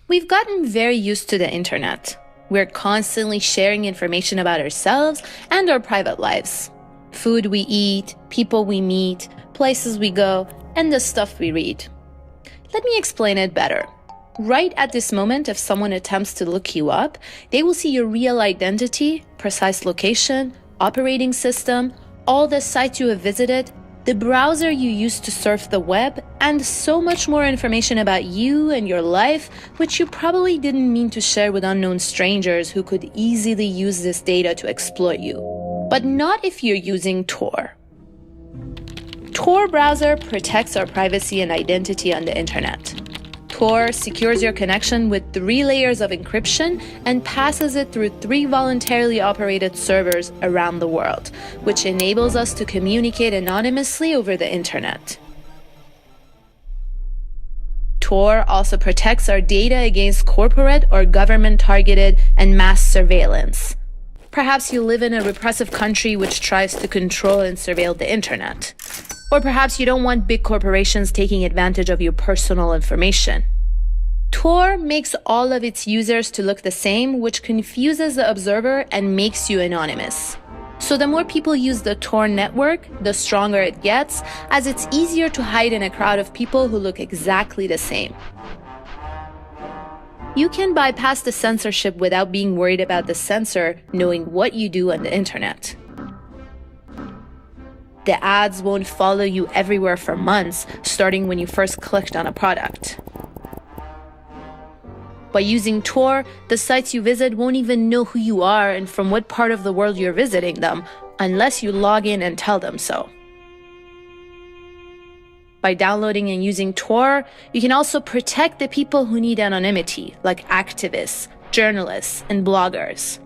We've gotten very used to the internet. We're constantly sharing information about ourselves and our private lives. Food we eat, people we meet, places we go, and the stuff we read. Let me explain it better. Right at this moment, if someone attempts to look you up, they will see your real identity, precise location, operating system, all the sites you have visited, the browser you used to surf the web, and so much more information about you and your life, which you probably didn't mean to share with unknown strangers who could easily use this data to exploit you. But not if you're using Tor. Tor Browser protects our privacy and identity on the internet. Tor secures your connection with 3 layers of encryption and passes it through 3 voluntarily operated servers around the world, which enables us to communicate anonymously over the internet. Tor also protects our data against corporate or government-targeted and mass surveillance. Perhaps you live in a repressive country which tries to control and surveil the internet. Or perhaps you don't want big corporations taking advantage of your personal information. Tor makes all of its users to look the same, which confuses the observer and makes you anonymous. So the more people use the Tor network, the stronger it gets, as it's easier to hide in a crowd of people who look exactly the same. You can bypass the censorship without being worried about the censor knowing what you do on the internet. The ads won't follow you everywhere for months, starting when you first clicked on a product. By using Tor, the sites you visit won't even know who you are and from what part of the world you're visiting them, unless you log in and tell them so. By downloading and using Tor, you can also protect the people who need anonymity, like activists, journalists, and bloggers.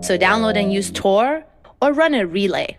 So download and use Tor, or run a relay.